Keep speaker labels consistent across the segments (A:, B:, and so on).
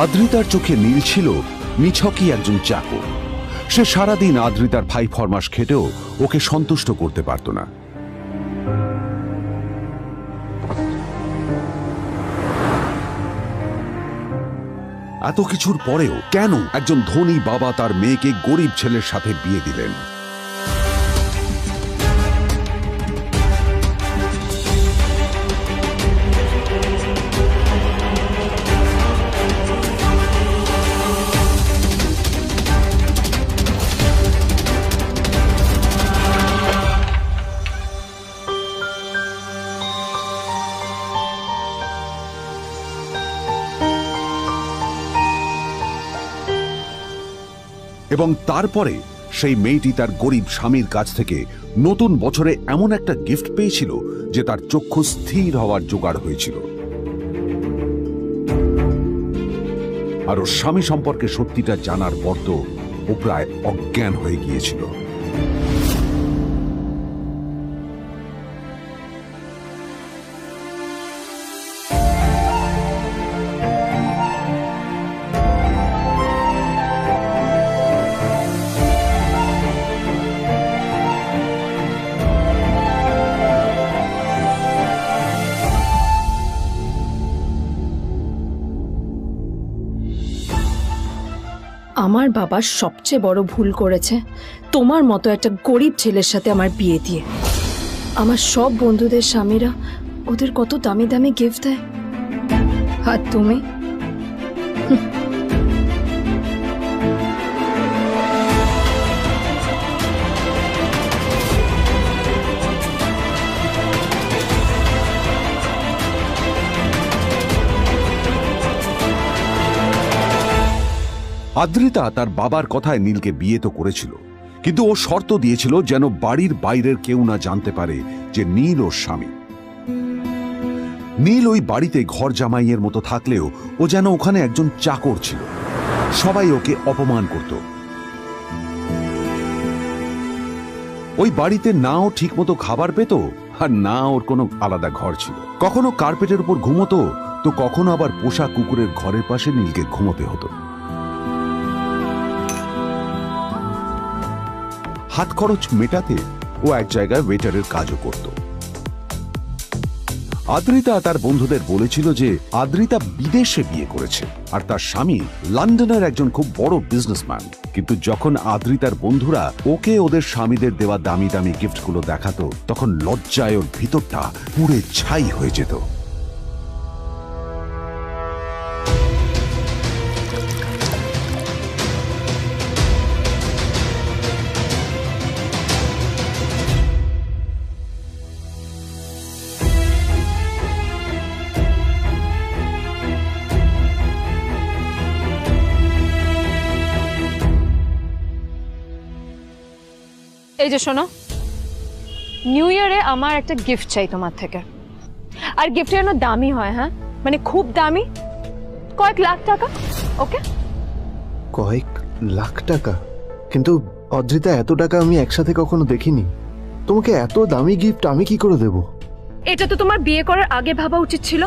A: আদ্রিতার চোখে নীল ছিল নিছকই একজন চাকর। সে সারাদিন আদ্রিতার ভাই ফরমাস খেটেও ওকে সন্তুষ্ট করতে পারত না। এত কিছুর পরেও কেন একজন ধনী বাবা তার মেয়েকে গরিব ছেলের সাথে বিয়ে দিলেন? এবং তারপরে সেই মেয়েটি তার গরিব স্বামীর কাছ থেকে নতুন বছরে এমন একটা গিফট পেয়েছিল যে তার চক্ষু স্থির হওয়ার জোগাড় হয়েছিল। আর ওর স্বামী সম্পর্কে সত্যিটা জানার পর তো ও প্রায় অজ্ঞান হয়ে গিয়েছিল।
B: আমার বাবা সবচেয়ে বড় ভুল করেছে তোমার মতো একটা গরিব ছেলের সাথে আমার বিয়ে দিয়ে। আমার সব বন্ধুদের স্বামীরা ওদের কত দামি দামি গিফট দেয়, আর তুমি
A: আদ্রিতা তার বাবার কথায় নীলকে বিয়ে তো করেছিল, কিন্তু ও শর্ত দিয়েছিল যেন বাড়ির বাইরের কেউ না জানতে পারে যে নীল ওর স্বামী। নীল ওই বাড়িতে ঘর জামাইয়ের মতো থাকলেও ও যেন ওখানে একজন চাকর ছিল। সবাই ওকে অপমান করত। ওই বাড়িতে না ও ঠিক মতো খাবার পেত, আর না ওর কোনো আলাদা ঘর ছিল। কখনো কার্পেটের উপর ঘুমোতো, তো কখনো আবার পোষা কুকুরের ঘরের পাশে নীলকে ঘুমোতে হতো। হাত খরচ মেটাতে ও এক জায়গায় ওয়েটারের কাজও করত। আদ্রিতা তার বন্ধুদের বলেছিল যে আদ্রিতা বিদেশে বিয়ে করেছে আর তার স্বামী লন্ডনের একজন খুব বড় বিজনেসম্যান। কিন্তু যখন আদ্রিতার বন্ধুরা ওকে ওদের স্বামীদের দেওয়া দামি দামি গিফটগুলো দেখাতো, তখন লজ্জায় ওর ভিতরটা পুড়ে ছাই হয়ে যেত।
B: এই যে শোনো, নিউ ইয়ারে আমার একটা গিফট চাই তোমার থেকে। আর গিফট যেন দামি হয়, হ্যাঁ, মানে খুব দামি, কয়েক লাখ টাকা। ওকে?
C: কয়েক লাখ টাকা? কিন্তু অদ্রিতা, এত টাকা আমি একসাথে কখনো দেখিনি। তোমাকে এত দামি গিফট আমি কি করে দেব?
B: এটা তো তোমার বিয়ে করার আগে ভাবা উচিত ছিল।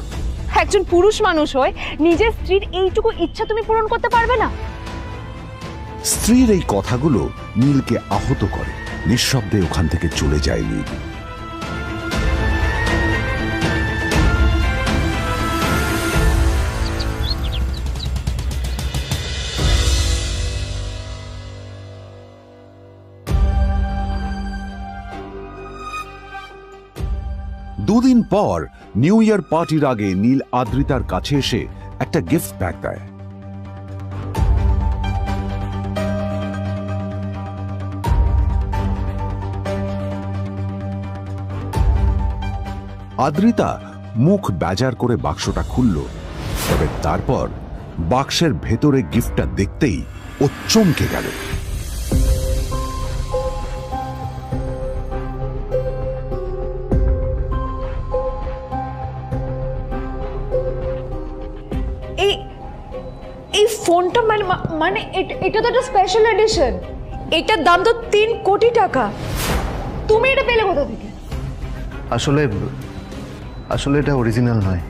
B: একজন পুরুষ মানুষ হয়ে নিজের স্ত্রীর এইটুকু ইচ্ছা তুমি পূরণ করতে পারবে না?
A: স্ত্রীর এই কথাগুলো নীলকে আহত করে। নিঃশব্দে ওখান থেকে চলে যায় নীল। দুদিন পর নিউ ইয়ার পার্টির আগে নীল আদ্রিতার কাছে এসে একটা গিফট ব্যাগ দেয়। আদ্রিতা মুখ বেজার করে বাক্সটা খুলল, তবে তারপর বাক্সের ভেতরে গিফটটা দেখতেই ও চমকে গেল।
B: এই ফোনটা মানে এটা তো একটা স্পেশাল এডিশন। এটার দাম তো 3 কোটি টাকা। তুমি এটা পেলে কোথা থেকে?
C: আসলে এটা অরিজিনাল নয়।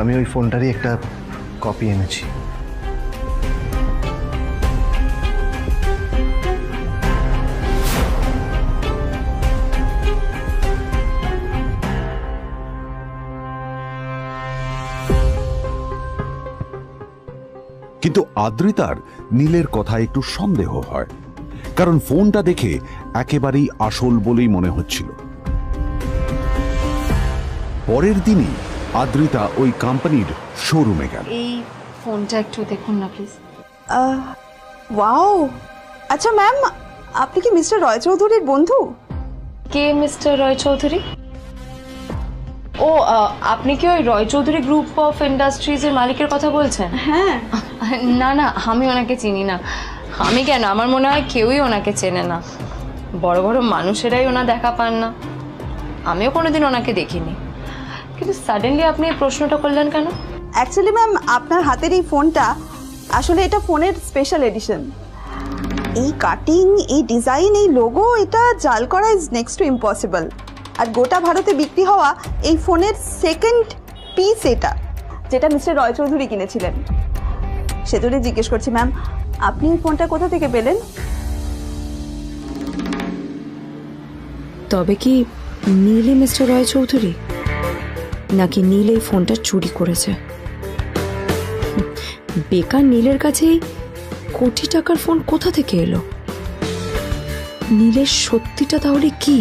C: আমি ওই ফোনটারই একটা কপি এনেছি।
A: কিন্তু আদ্রিতার নীলের কথায় একটু সন্দেহ হয়, কারণ ফোনটা দেখে একেবারেই আসল বলেই মনে হচ্ছিল। পরের দিনই আদ্রিতা ওই কোম্পানির শোরুমে গেল।
B: এই ফোনটা একটু দেখুন না প্লিজ।
D: ওয়াও, আচ্ছা ম্যাম, আপনি কি মিস্টার রয় চৌধুরীর বন্ধু?
B: কে মিস্টার রয় চৌধুরী? ও, আপনি কি ওই রয় চৌধুরী গ্রুপ অফ ইন্ডাস্ট্রিজের মালিকের কথা বলছেন?
D: হ্যাঁ।
B: না না, আমি ওনাকে চিনি না। আমি কেন, আমার মনে হয় কেউই ওনাকে চেনে না। বড় বড় মানুষেরাই ওনা দেখা পান না। আমিও কোনোদিন ওনাকে দেখিনি, কিন্তু সাডেনলি আপনি এই প্রশ্নটা করলেন কেন?
D: অ্যাকচুয়ালি ম্যাম, আপনার হাতের এই ফোনটা আসলে এটা ফোনের স্পেশাল এডিশন। এই কাটিং, এই ডিজাইন, এই লোগো, এটা জাল করা ইজ নেক্সট টু ইম্পসিবল। আর গোটা ভারতে বিক্রি হওয়া এই ফোনের সেকেন্ড পিস এটা, যেটা মিস্টার রয় চৌধুরী কিনেছিলেন। সেজন্যই জিজ্ঞেস করছি ম্যাম, আপনি এই ফোনটা কোথা থেকে পেলেন?
B: তবে কি নীলই মিস্টার রয় চৌধুরী, নাকি নীল এই ফোনটা চুরি করেছে? বেকার নীলের কাছে কোটি টাকার ফোন কোথা থেকে এলো? নীলের সত্যিটা তাহলে কি?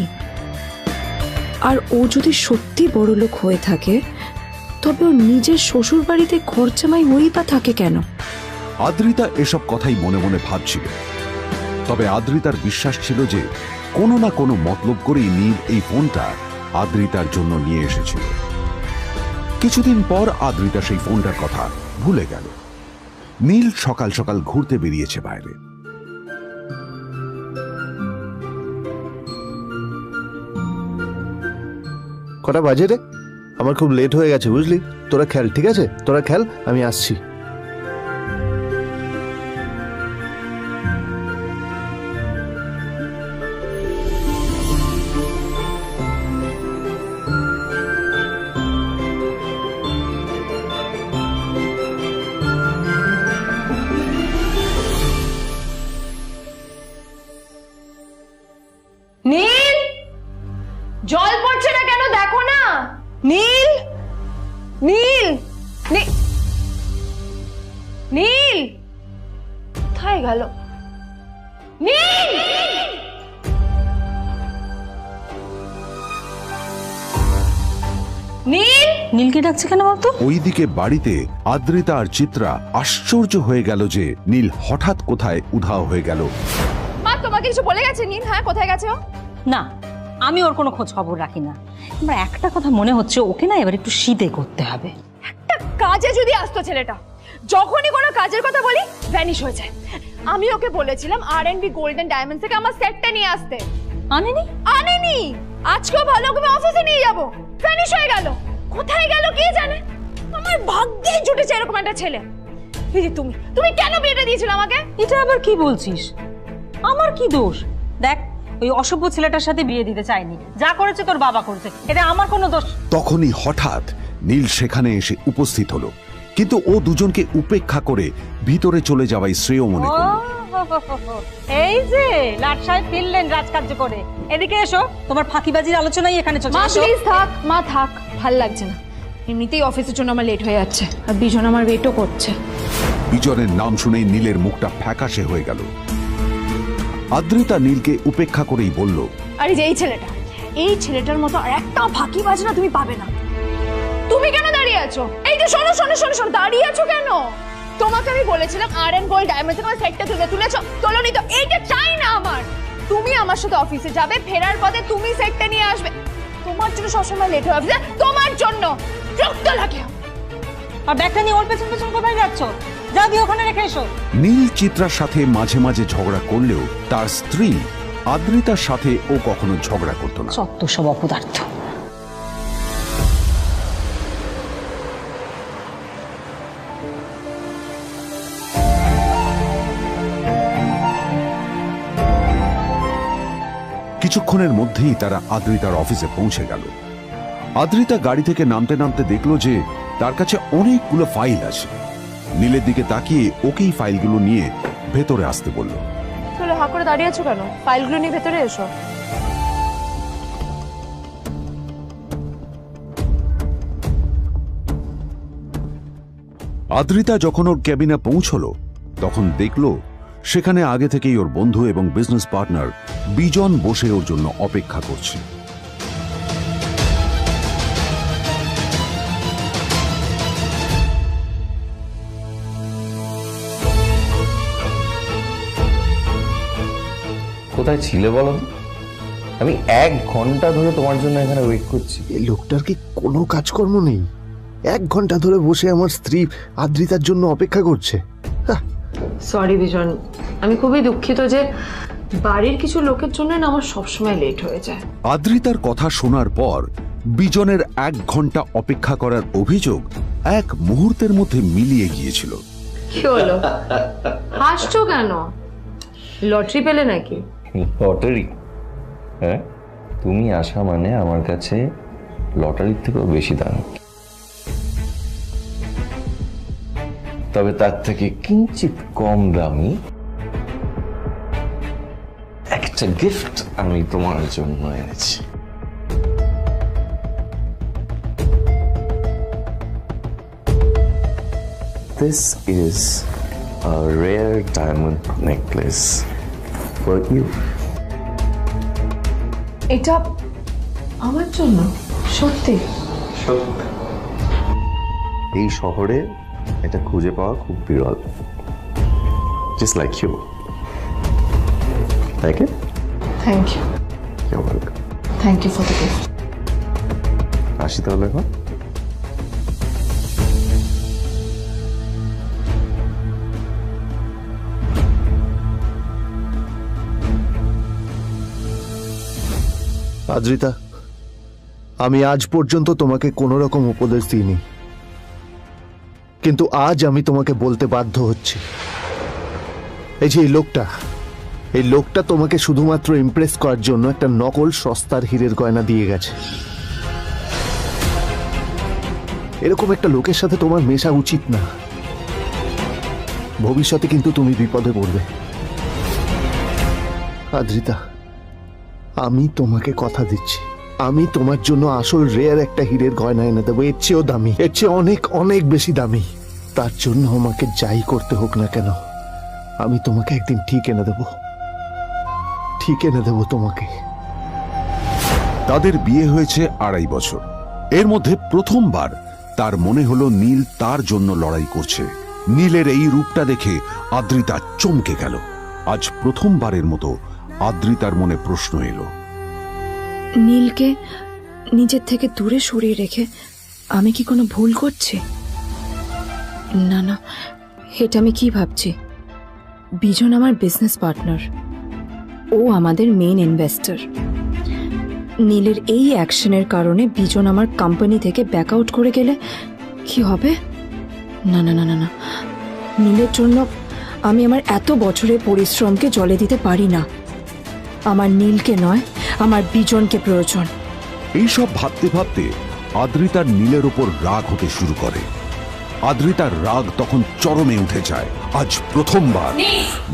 B: আর ও যদি সত্যি বড়লোক হয়ে থাকে, তবে ও নিজের শ্বশুর বাড়িতে খরচামাই হয়েই বা থাকে কেন?
A: আদ্রিতা এসব কথাই মনে মনে ভাবছিল। তবে আদ্রিতার বিশ্বাস ছিল যে কোনো না কোনো মতলব করেই নীল এই ফোনটা আদ্রিতার জন্য নিয়ে এসেছিল। কিছুদিন পর আদ্রিতা সেই ফোনটার কথা ভুলে গেল। নীল সকাল সকাল ঘুরতে বেরিয়েছে বাইরে।
C: কটা বাজে রে? আমার খুব লেট হয়ে গেছে বুঝলি। তোরা খেল, ঠিক আছে? তোরা খেল, আমি আসছি।
B: নীল, জল পড়ছে না কেন দেখো না। নীল, নীল, নীল কোথায় গেল? নীল, নীল,
E: নীলকে ডাকছে কেন বলতো?
A: ওইদিকে বাড়িতে আদ্রিতা আর চিত্রা আশ্চর্য হয়ে গেল যে নীল হঠাৎ কোথায় উধাও হয়ে গেল।
B: মা তোমাকে কিছু বলে গেছে নীল? হ্যাঁ, কোথায় গেছে ও?
E: না, আমি ওর কোনো খোঁজ খবর রাখি না। আমার একটা কথা মনে হচ্ছে, ওকে না এবার একটু শীতে করতে হবে।
B: একটা কাজে যদি আসতো ছেলেটা, যখনই কোনো কাজের কথা বলি ভ্যানিশ হয়ে যায়। আমি ওকে বলেছিলাম R&B গোল্ডেন ডায়মন্ড থেকে আমার সেটটা নিয়ে আসতে,
E: আনেনি।
B: আনেনি। আজকেও ভালো করে অফিসে নিয়ে যাব, ভ্যানিশ হয়ে গেল। কোথায় গেল কে জানে। আমার ভাগ্যেই জুটেছে এরকম একটা ছেলে। এই যে তুমি, তুমি কেন বিয়েটা দিয়েছিলে আমাকে?
E: এটা আবার কি বলছিস? আমার কি দোষ? দেখ, ওই অসভ্য ছেলেটার সাথে বিয়ে দিতে চাইনি। যা করেছে তোর বাবা করেছে, এটা আমার কোনো দোষ।
A: তখনই হঠাৎ নীল সেখানে এসে উপস্থিত হলো, কিন্তু ও দুজনকে উপেক্ষা করে ভিতরে চলে যাওয়াই শ্রেয় মনে করল।
E: এই যে লাট সাহেব ফিরলেন রাজকার্য করে। এদিকে এসো, তোমার ফাঁকিবাজির আলোচনাই এখানে চলছে।
B: মা প্লিজ থাক, মা থাক, ভাল লাগছে না। এমনিতেই অফিসের জন্য আমার লেট হয়ে যাচ্ছে, আর বিজন আমার ওয়েটও করছে।
A: বিজনের নাম শুনেই নীলের মুখটা ফ্যাকাশে হয়ে গেল। আদ্রিতা নীলকে উপেক্ষা করেই বলল,
B: আরে যে এই ছেলেটার মতো আর একটা ফাঁকিবাজ না তুমি পাবে না। তুমি কেন দাঁড়িয়ে আছো? এই যে শোনো শোনো শোনো শোনো, দাঁড়িয়ে আছো কেন? তোমাকে আমি বলেছিলাম R&B গোল্ড ডায়মন্ড থেকে আমার সেটটা তুলেছো, তোলোনি তো। এইটা চাই না আমার। তুমি আমার সাথে অফিসে যাবে, ফেরার পথে তুমি সেটটা নিয়ে আসবে। তোমার জন্য সবসময় লেট হয়ে অফিসে, তোমার জন্য রক্ত লাগে।
E: আর ব্যাগটা নিয়ে ওর পেছন পেছন কোথায় যাচ্ছ? যা দিয়ে ওখানে রেখে এসো।
A: নীল চিত্রার সাথে মাঝে মাঝে ঝগড়া করলেও তার স্ত্রী আদ্রিতার সাথে ও কখনো ঝগড়া করতো না।
E: সত্য সব অপদার্থ।
A: কিছুক্ষণের মধ্যেই তারা আদ্রিতার অফিসে পৌঁছে গেল। আদ্রিতা গাড়ি থেকে নামতে নামতে দেখলো যে তার কাছে অনেকগুলো ফাইল আছে। নীলের দিকে তাকিয়ে ওকেই ফাইলগুলো নিয়ে ভেতরে আসতে বলল।
B: চলো, হা করে দাঁড়িয়ে আছো কেন? ফাইলগুলো নিয়ে ভেতরে এসো।
A: আদ্রিতা যখন ওর ক্যাবিনে পৌঁছলো তখন দেখলো সেখানে আগে থেকেই ওর বন্ধু এবং বিজনেস পার্টনার বিজন বসে ওর জন্য অপেক্ষা করছে।
F: কোথায় ছিলে বলো? আমি 1 ঘন্টা ধরে তোমার জন্য এখানে ওয়েট করছি।
C: এই লোকটার কি কোনো কাজকর্ম নেই? 1 ঘন্টা ধরে বসে আমার স্ত্রী আদ্রিতার জন্য অপেক্ষা করছে।
B: সরি বিজন, আমি খুবই দুঃখিত যে বাড়ির কিছু লোকের জন্য না আমার সবসময় লেট হয়ে যায়।
A: আদ্রিতার কথা শোনার পর বিজনের 1 ঘন্টা অপেক্ষা করার অভিযোগ 1 মুহূর্তের মধ্যে মিলিয়ে গিয়েছিল।
B: কি হলো, হাসছো কেন? লটারি পেলে নাকি?
F: লটারি? হ্যাঁ, তুমি আসা মানে আমার কাছে লটারির থেকেও বেশি দাম। তবে তার থেকে কিঞ্চিত কম দামি একটা গিফট আমি তোমার জন্য এনেছি। This is a rare diamond necklace for you.
B: এটা আমার জন্য? সত্যি?
F: এই শহরে এটা খুঁজে পাওয়া খুব বিরল। Just like you. Like it?
B: Thank you.
F: You're welcome.
B: Thank you for the gift.
F: আসি তাহলে এখন।
C: আদ্রিতা, আমি আজ পর্যন্ত তোমাকে কোনো রকম উপদেশ দিইনি, কিন্তু আজ আমি তোমাকে বলতে বাধ্য হচ্ছি। এই যে এই লোকটা তোমাকে শুধুমাত্র ইমপ্রেস করার জন্য একটা নকল সস্তার হীরের গয়না দিয়ে গেছে। এরকম একটা লোকের সাথে তোমার মেশা উচিত না। ভবিষ্যতে কিন্তু তুমি বিপদে পড়বে। আদ্রিতা, আমি তোমাকে কথা দিচ্ছি, আমি তোমার জন্য আসল রেয়ার একটা হীরের গয়না এনে দেবো, এর চেয়েও দামি, এর চেয়ে অনেক অনেক বেশি দামি। তার জন্য আমাকে যাই করতে হোক না কেন, আমি তোমাকে একদিন ঠিক এনে দেবো তোমাকে।
A: তাদের বিয়ে হয়েছে 2.5 বছর। এর মধ্যে প্রথমবার তার মনে হলো নীল তার জন্য লড়াই করছে। নীলের এই রূপটা দেখে আদ্রিতা চমকে গেল। আজ প্রথমবারের মতো আদ্রিতার মনে প্রশ্ন এলো,
B: নীলকে নিজের থেকে দূরে সরিয়ে রেখে আমি কি কোনো ভুল করছি? না না, এটা আমি কি ভাবছি? বিজন আমার বিজনেস পার্টনার, ও আমাদের মেইন ইনভেস্টর। নীলের এই অ্যাকশনের কারণে বিজন আমার কোম্পানি থেকে ব্যাক আউট করে গেলে কি হবে? না না না না না, নীলের জন্য আমি আমার এত বছরের পরিশ্রমকে জলে দিতে পারি না। আমার নীলকে নয়, আমার বিজনকে প্রয়োজন।
A: এইসব ভাবতে ভাবতে আদ্রিতার নীলের ওপর রাগ হতে শুরু করে। আদ্রিতার রাগ তখন চরমে উঠে যায়। আজ প্রথমবার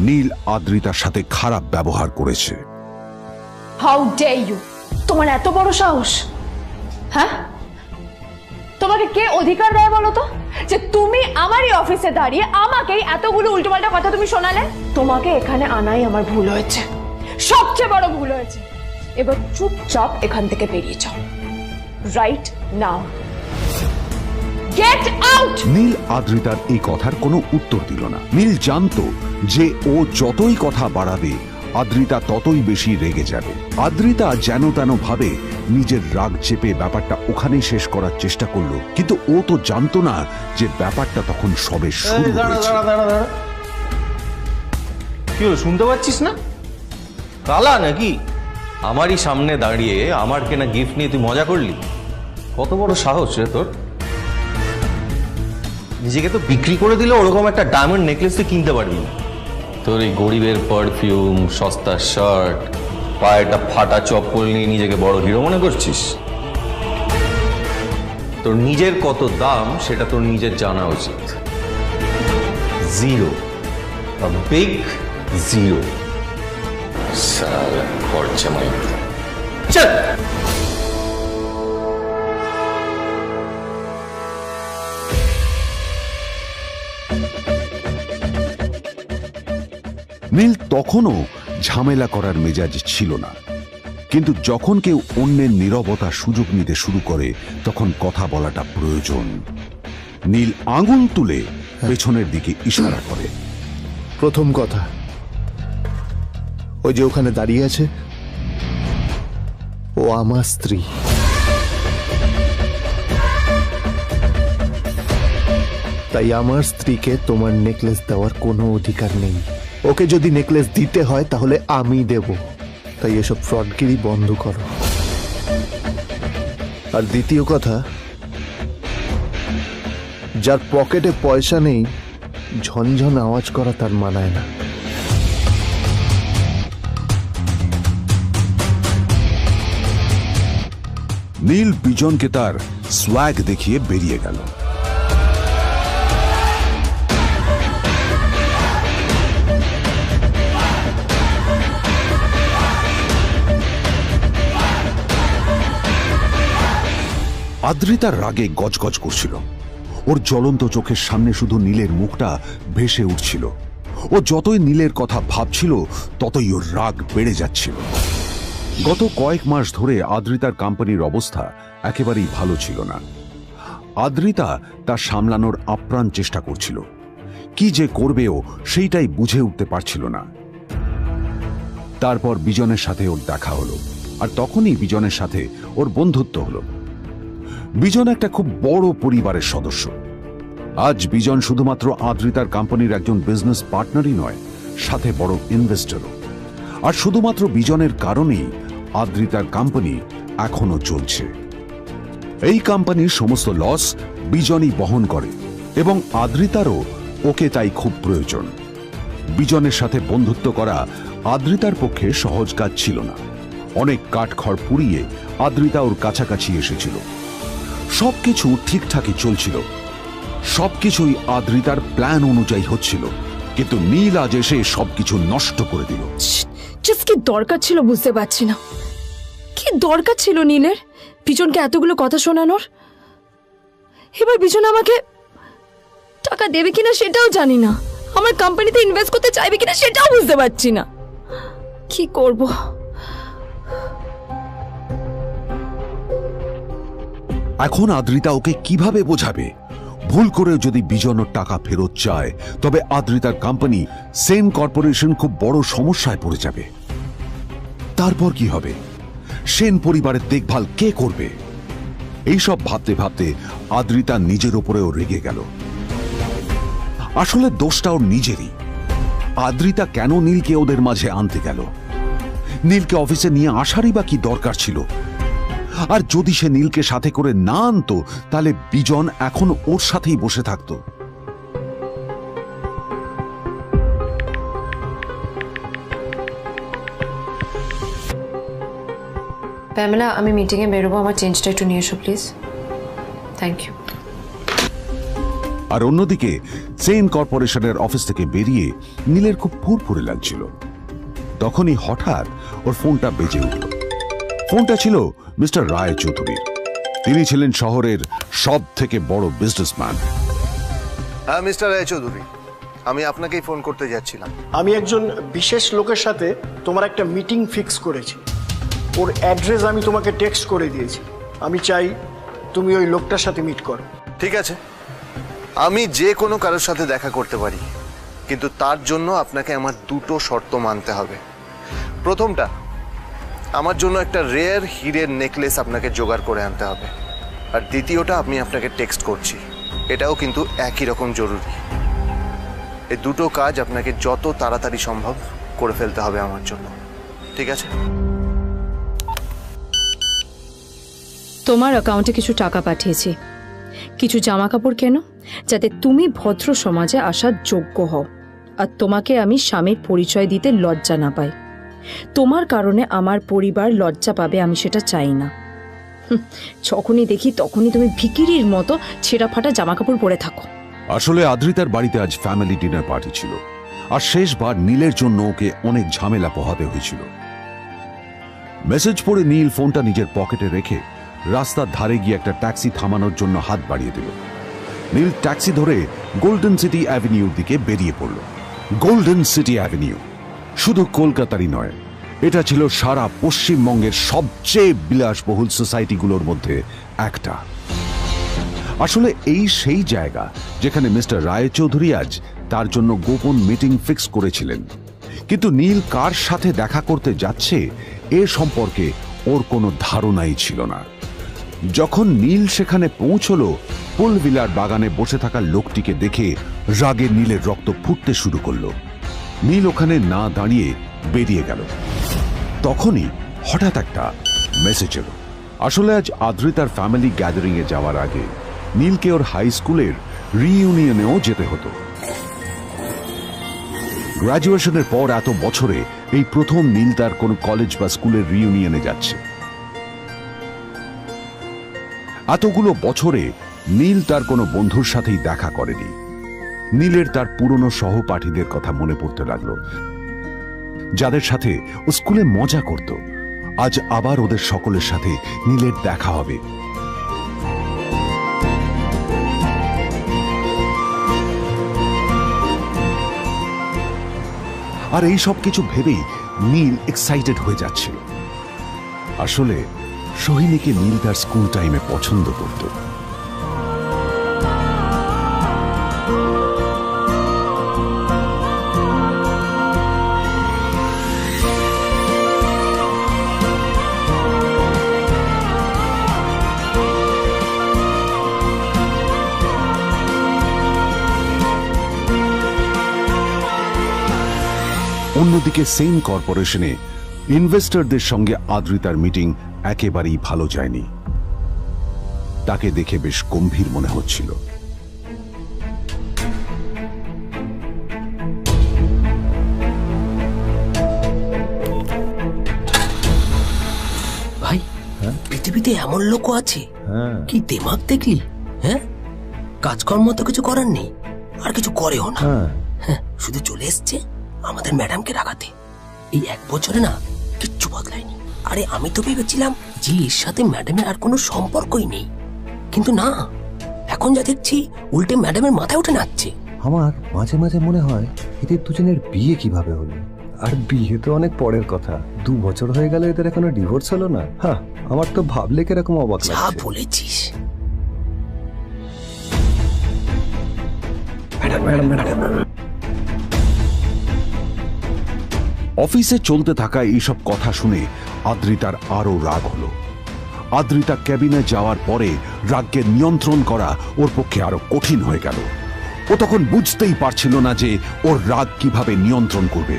A: নীল আদ্রিতার সাথে খারাপ ব্যবহার করেছে।
B: How dare you! তোমার এত বড় সাহস! হ্যাঁ, তোমাকে কে অধিকার দেয় বলো তো যে তুমি আমারই অফিসে দাঁড়িয়ে আমাকেই এতগুলো উল্টোপাল্টা কথা তুমি শোনালে? তোমাকে এখানে আনাই আমার ভুল হয়েছে, সবচেয়ে বড় ভুল হয়েছে। এবার চুপচাপ এখান থেকে বেরিয়ে যাও, right now. Get out!
A: Neel আদ্রিতার এই কথার কোনো উত্তর দিল না। নীল জানতো যে ও যতই কথা বাড়াবে আদ্রিতা ততই বেশি রেগে যাবে। আদ্রিতা যেন তেন ভাবে নিজের রাগ চেপে ব্যাপারটা ওখানেই শেষ করার চেষ্টা করলো, কিন্তু ও তো জানতো না যে ব্যাপারটা তখন সবে শুরু হয়েছে।
F: কি হলো, শুনতে পাচ্ছিস না? কালা নাকি? আমারই সামনে দাঁড়িয়ে আমার কেনা গিফট নিয়ে তুই মজা করলি? কত বড় সাহস রে তোর! নিজেকে তো বিক্রি করে দিলে ওরকম একটা ডায়মন্ড নেকলেস তুই কিনতে পারবি না। তোর এই গরিবের পারফিউম, সস্তা শার্ট, পায়েটা ফাটা চপ্পল নিয়ে নিজেকে বড় হিরো মনে করছিস? তোর নিজের কত দাম সেটা তোর নিজের জানা উচিত। Zero, big zero. সালা খরচা মাই চল।
A: নীল তখনও ঝামেলা করার মেজাজ ছিল না, কিন্তু যখন কেউ অন্যের নীরবতা সুযোগ নিতে শুরু করে তখন কথা বলাটা প্রয়োজন। নীল আঙুল তুলে পেছনের দিকে ইশারা করে।
C: প্রথম কথা, ওই যে ওখানে দাঁড়িয়ে আছে, ও আমার স্ত্রী। তাই আমার স্ত্রীকে তোমার নেকলেস দেওয়ার কোনো অধিকার নেই। ওকে যদি নেকলেস দিতে হয় তাহলে আমি দেব। তাই এসব ফ্রডগিরি বন্ধ করো। আর দ্বিতীয় কথা, যার পকেটে পয়সা নেই ঝনঝন আওয়াজ করা তার মানায় না।
A: নীল বিজনকে তার সোয়াগ দেখিয়ে বেরিয়ে গেল। আদ্রিতার রাগে গজগজ করছিল। ওর জ্বলন্ত চোখের সামনে শুধু নীলের মুখটা ভেসে উঠছিল। ও যতই নীলের কথা ভাবছিল ততই ওর রাগ বেড়ে যাচ্ছিল। গত কয়েক মাস ধরে আদ্রিতার কোম্পানির অবস্থা একেবারেই ভালো ছিল না। আদ্রিতা তা সামলানোর আপ্রাণ চেষ্টা করছিল। কি যে করবেও সেইটাই বুঝে উঠতে পারছিল না। তারপর বিজনের সাথে ওর দেখা হলো, আর তখনই বিজনের সাথে ওর বন্ধুত্ব হলো। বিজন একটা খুব বড় পরিবারের সদস্য। আজ বিজন শুধুমাত্র আদ্রিতার কোম্পানির একজন বিজনেস পার্টনারই নয়, সাথে বড় ইনভেস্টরও। আর শুধুমাত্র বিজনের কারণেই আদ্রিতার কোম্পানি এখনো চলছে। এই কোম্পানির সমস্ত লস বিজনই বহন করে এবং আদ্রিতারও ওকে তাই খুব প্রয়োজন। বিজনের সাথে বন্ধুত্ব করা আদ্রিতার পক্ষে সহজ কাজ ছিল না। অনেক কাঠখড় পুড়িয়ে আদ্রিতা ওর কাছাকাছি এসেছিল। সবকিছু ঠিকঠাকই চলছিল, সবকিছুই আদ্রিতার প্ল্যান অনুযায়ী হচ্ছিল, কিন্তু নীল আজ এসে সবকিছু নষ্ট করে দিল।
B: জাস্ট কি দরকার ছিল বুঝতে পারছি না। কি দরকার ছিল নীলের বিজনকে এতগুলো কথা শোনানোর? এবার বিজন আমাকে টাকা দেবে কিনা সেটাও জানি না। আমার কোম্পানিতে ইনভেস্ট করতে চাইবে কিনা সেটাও বুঝতে পারছি না। কি করব?
A: এখন আদ্রিতা ওকে কিভাবে বোঝাবে? ভুল করে যদি বিজন ওর টাকা ফেরত চায় তবে আদ্রিতার কোম্পানি সেন কর্পোরেশন খুব বড় সমস্যায় পড়ে যাবে। তারপর কি হবে? সেন পরিবারের দেখভাল কে করবে? এইসব ভাবতে ভাবতে আদ্রিতা নিজের উপরেও রেগে গেল। আসলে দোষটা ওর নিজেরই। আদ্রিতা কেন নীলকে ওদের মাঝে আনতে গেল? নীলকে অফিসে নিয়ে আসারই বা কি দরকার ছিল? আর যদি সে নীলকে সাথে করে না আনতো তাহলে বিজন এখন ওর সাথেই বসে থাকতো।
G: প্যামেলা, আমি মিটিংয়ে বেরোবো, আমার চেঞ্জটা একটু নিয়ে এসো প্লিজ। Thank you.
A: আর অন্যদিকে সেন কর্পোরেশনের অফিস থেকে বেরিয়ে নীলের খুব ফুরফুরে লাগছিল। তখনই হঠাৎ ওর ফোনটা বেজে উঠল। ফোনটা ছিল মিস্টার রায় চৌধুরীর। তিনি ছিলেন শহরের সব থেকে বড় বিজনেসম্যান।
C: হ্যাঁ মিস্টার রায় চৌধুরী, আমি আপনাকেই ফোন করতে যাচ্ছিলাম।
H: আমি একজন বিশেষ লোকের সাথে তোমার একটা মিটিং ফিক্স করেছি। ওর অ্যাড্রেস আমি তোমাকে টেক্সট করে দিয়েছি। আমি চাই তুমি ওই লোকটার সাথে মিট করো।
C: ঠিক আছে, আমি যে কোনো কারোর সাথে দেখা করতে পারি, কিন্তু তার জন্য আপনাকে আমার দুটো শর্ত মানতে হবে। প্রথমটা, আমার জন্য একটা রেয়ার হীরের নেকলেস আপনাকে জোগাড় করে আনতে হবে। আর দ্বিতীয়টা, আমি আপনাকে টেক্সট করছি, এটাও কিন্তু একই রকম জরুরি। এই দুটো কাজ আপনাকে যত তাড়াতাড়ি সম্ভব করে ফেলতে হবে আমার জন্য, ঠিক আছে?
B: তোমার অ্যাকাউন্টে কিছু টাকা পাঠিয়েছি। কিছু জামা কাপড় কেন, যাতে তুমি ভদ্র সমাজে আসার যোগ্য হও, আর তোমাকে আমি স্বামীর পরিচয় দিতে লজ্জা না পাই। তোমার কারণে আমার পরিবার লজ্জা পাবে, আমি সেটা চাই না। যখনই দেখি তখনই তুমি ভিকিরির মতো ছেঁড়া ফাটা জামা কাপড় পরে থাকো।
A: আসলে আদ্রিতার বাড়িতে আজ ফ্যামিলি ডিনার পার্টি ছিল, আর শেষবার নীলের জন্য ওকে অনেক ঝামেলা পোহাতে হয়েছিল। মেসেজ পড়ে নীল ফোনটা নিজের পকেটে রেখে রাস্তার ধারে গিয়ে একটা ট্যাক্সি থামানোর জন্য হাত বাড়িয়ে দিল। নীল ট্যাক্সি ধরে গোল্ডেন সিটি অ্যাভিনিউর দিকে বেরিয়ে পড়ল। গোল্ডেন সিটি অ্যাভিনিউ শুধু কলকাতারই নয়, এটা ছিল সারা পশ্চিমবঙ্গের সবচেয়ে বিলাসবহুল সোসাইটিগুলোর মধ্যে একটা। আসলে এই সেই জায়গা যেখানে মিস্টার রায়চৌধুরী আজ তার জন্য গোপন মিটিং ফিক্স করেছিলেন। কিন্তু নীল কার সাথে দেখা করতে যাচ্ছে এ সম্পর্কে ওর কোনো ধারণাই ছিল না। যখন নীল সেখানে পৌঁছলো, পুলভিলার বাগানে বসে থাকা লোকটিকে দেখে রাগে নীলের রক্ত ফুটতে শুরু করলো। নীল ওখানে না দাঁড়িয়ে বেরিয়ে গেল। তখনই হঠাৎ একটা মেসেজ এলো। আসলে আজ আদ্রিতার ফ্যামিলি গ্যাদারিং এ যাওয়ার আগে নীলকে ওর হাই স্কুলের রিইউনিয়নেও যেতে হতো। গ্র্যাজুয়েশনের পর এত বছরে এই প্রথম নীল তার কোন কলেজ বা স্কুলের রিইউনিয়নে যাচ্ছে। এতগুলো বছরে নীল তার কোনো বন্ধুর সাথেই দেখা করেনি। নীলের তার পুরনো সহপাঠীদের কথা মনে পড়তে লাগলো, যাদের সাথে ও স্কুলে মজা করত। আজ আবার ওদের সকলের সাথে নীলের দেখা হবে। আর এই সব কিছু ভেবেই নীল এক্সাইটেড হয়ে যাচ্ছিল। আসলে সোহিনীকে নীল তার স্কুল টাইমে পছন্দ করত। অন্যদিকে সেম কর্পোরেশনে ইনভেস্টরদের সঙ্গে আদ্রিতার মিটিং একেবারেই ভালো যায়নি। তাকে দেখে বেশ গম্ভীর মনে হচ্ছিল।
I: ভাই, পৃথিবীতে এমন লোকও আছে, কি দিমাগ দেখলি? হ্যাঁ, কাজকর্ম তো কিছু করার নেই, আর কিছু করেও না। হ্যাঁ, শুধু চলে এসছে আমাদের ম্যাডামকে রাখাতে। এই 1 বছরে না কিচ্ছু বদলায়নি। আরে আমি তো ভেবেছিলাম যে এর সাথে ম্যাডামের আর কোনো সম্পর্কই নেই, কিন্তু না, এখন যা দেখছি উল্টে ম্যাডামের মাথায় উঠে নাচছে।
J: আমার মাঝে মাঝে মনে হয় এদের দুজনের বিয়ে কিভাবে হলো। আর বিয়ে তো অনেক পরের কথা, 2 বছর হয়ে গেল এদের এখনো ডিভোর্স হলো না। হ্যাঁ, আমার তো ভাবলে কিরকম অবাক
I: যা
J: লাগছে।
I: বলেছিস।
A: অফিসে চলতে থাকা এইসব কথা শুনে আদ্রিতার আরো রাগ হলো। আদ্রিতা ক্যাবিনে যাওয়ার পরে রাগকে নিয়ন্ত্রণ করা ওর পক্ষে আরো কঠিন হয়ে গেল। ও তখন বুঝতেই পারছিল না যে ওর রাগ কিভাবে নিয়ন্ত্রণ করবে।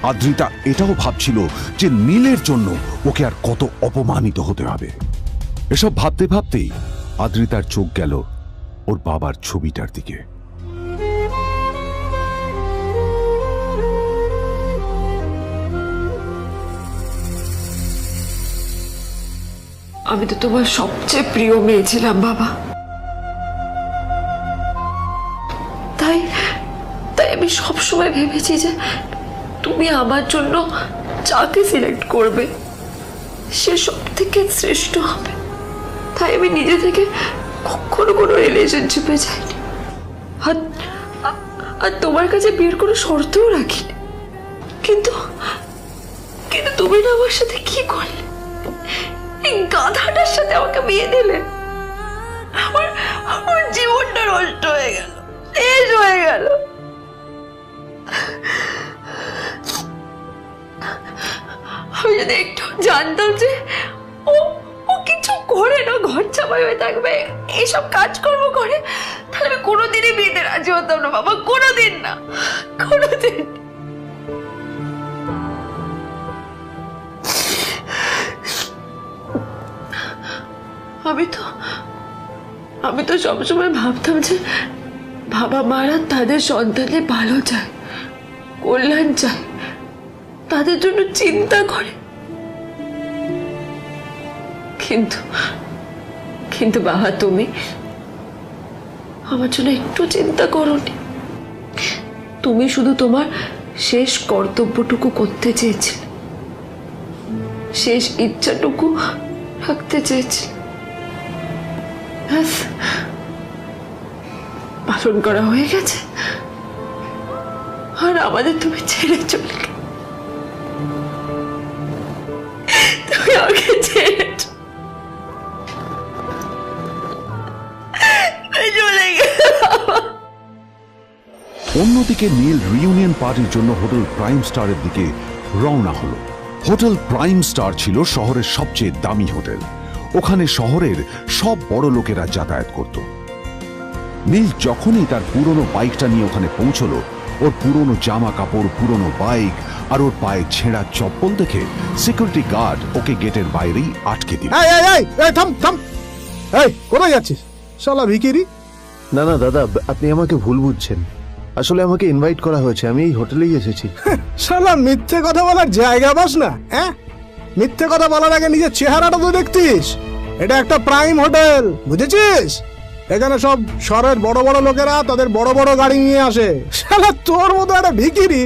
A: আদ্রিতা এটাও ভাবছিল যে নীলের জন্য ওকে আর কত অপমানিত হতে হবে। এসব ভাবতে ভাবতেই আদ্রিতার চোখ গেল ওর বাবার ছবিটার দিকে।
B: আমি তো তোমার সবচেয়ে প্রিয় মেয়ে ছিলাম বাবা, তাই তাই আমি সবসময় ভেবেছি যে তুমি আমার জন্য যাকে সিলেক্ট করবে সে সব থেকে শ্রেষ্ঠ হবে। তাই আমি নিজে থেকে কখনো কোনো রিলেশনশিপে যাইনি, আর তোমার কাছে বিয়ের কোনো শর্তও রাখিনি। কিন্তু কিন্তু তুমি না আমার সাথে কি করলে? এই গাধাটার সাথে আমাকে বিয়ে দিলে। আমার আমার জীবনটা নষ্ট হয়ে গেল, শেষ হয়ে গেল। আমি যদি একটু জানতাম যে ও ও কিছু করে না, ঘর চাপাই হয়ে থাকবে, এইসব কাজকর্ম করে, তাহলে আমি কোনোদিনই বিয়েতে রাজি হতাম না বাবা, কোনোদিন না, কোনোদিন। আমি তো সবসময় ভাবতাম যে বাবা মারা তাদের সন্তানের ভালো চায়, কল্যাণ চায়, তাদের জন্য চিন্তা করে।
G: কিন্তু কিন্তু বাবা, তুমি আমার জন্য একটু চিন্তা করোনি। তুমি শুধু তোমার শেষ কর্তব্যটুকু করতে চেয়েছিলে, শেষ ইচ্ছাটুকু রাখতে চেয়েছিলে, ব্যাস পালন করা হয়ে গেছে। আর আমাদের তুমি ছেড়ে চলে গেলে, তুমি আমাকে ছেড়ে চলে গেলে।
A: অন্যদিকে নীল রিইউনিয়ন পার্টির জন্য হোটেল প্রাইম স্টারের দিকে রওনা হলো। হোটেল প্রাইম স্টার ছিল শহরের সবচেয়ে দামি হোটেল। ওখানে শহরের সব বড় লোকেরা যাতায়াত করত। নীল যখনই তার পুরনো বাইকটা নিয়ে ওখানে পৌঁছলো, ওর পুরনো জামা কাপড়, পুরনো বাইক আর ওর পায়ে ছেঁড়া চপ্পল দেখে সিকিউরিটি গার্ড ওকে গেটের বাইরেই আটকে দিল।
K: থাম থাম, এই কোথায় যাচ্ছিস শালা ভিখিরি?
C: না না দাদা, আপনি আমাকে ভুল বুঝছেন। আসলে আমাকে ইনভাইট করা হয়েছে, আমি এই হোটেলেই এসেছি।
K: শালা মিথ্যে কথা বলার জায়গা পাস না? হ্যাঁ, মিথ্যে কথা বলার আগে নিজের চেহারাটা তো দেখতিস। এটা একটা প্রাইম হোটেল, বুঝেছিস? এখানে সব শহরের বড় বড় লোকেরা তাদের বড় বড় গাড়ি নিয়ে আসে। শালা তোর মতো একটা ভিখিরি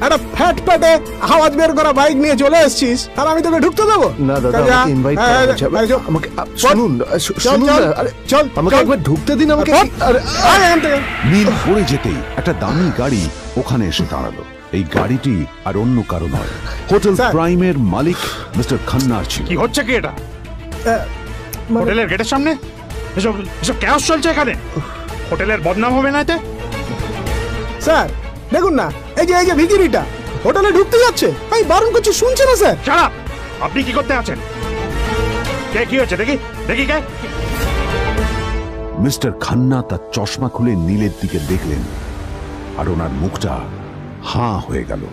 K: একটা ফ্যাট প্যাটে আওয়াজ বের করা বাইক নিয়ে চলে এসেছিস, আর আমি তোকে ঢুকতে দেবো
C: না দাদা, আমাকে ইনভাইট করা হয়েছে। আমাকে শুনুন, শুনুন না, আরে চল, আমাকে একবার ঢুকতে দিন আমাকে।
A: নীল পড়ে যেতেই একটা দামি গাড়ি ওখানে এসে দাঁড়ালো। এই গাড়িটি আর অন্য কারো নয়, হোটেল প্রাইমের মালিক মিস্টার খান্নার ছিল।
K: কি হচ্ছে কি এটা? হোটেলের গেটের সামনে এসব এসব ক্যাশ চলছে এখানে। হোটেলের বদনাম হবে না এতে? স্যার দেখুন না, এই যে ভিখিরিটা হোটেলে ঢুকতে যাচ্ছে, আমি বারণ করছি, শুনছে না স্যার? Shut up! আপনি কি করতে আছেন? কে কি হচ্ছে দেখি দেখি কে?
A: মিস্টার খান্না তার চশমা খুলে নীলের দিকে দেখলেন, আর ওনার মুখটা হাঁ হয়ে গেল।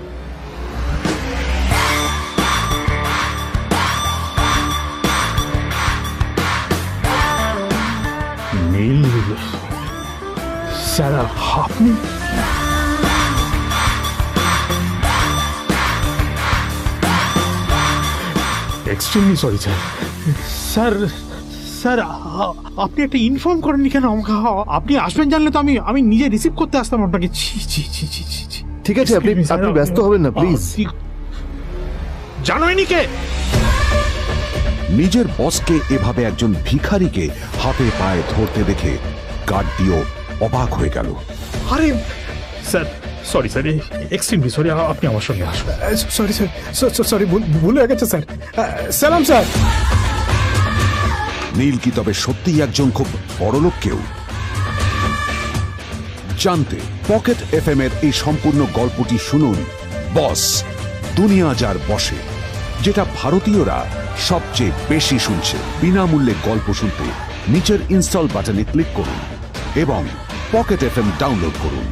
K: নীল স্যার, আপনি? Extremely sorry sir. Sir sir, আপনি একটা ইনফর্ম করেননি কেন আমাকে? আপনি আসবেন জানলে তো আমি নিজে রিসিভ করতে আসতাম আপনাকে। ছি ছি ছি ছি ছি।
C: ঠিক আছে, আপনি ব্যস্ত হবেন না প্লিজ।
K: জানোইনি কে?
A: নিজের বসকে এভাবে একজন ভিখারিকে হাতে পায়ে ধরতে দেখে গার্ডটিও অবাক হয়ে গেল।
K: আরে sir, sorry sir, extremely sorry, আপনি আমার সঙ্গে আসুন। সরি স্যার, সরি, ভুল হয়ে গেছে স্যার। সালাম স্যার।
A: নীল কি তবে সত্যিই একজন খুব বড়লোক কেউ? জানতে পকেট এফএম এর এই সম্পূর্ণ গল্পটি শুনুন, বস দুনিয়া যার বসে, যেটা ভারতীয়রা সবচেয়ে বেশি শুনছে। বিনামূল্যে গল্প শুনতে নিচের ইনস্টল বাটনে ক্লিক করুন এবং পকেট এফএম ডাউনলোড করুন।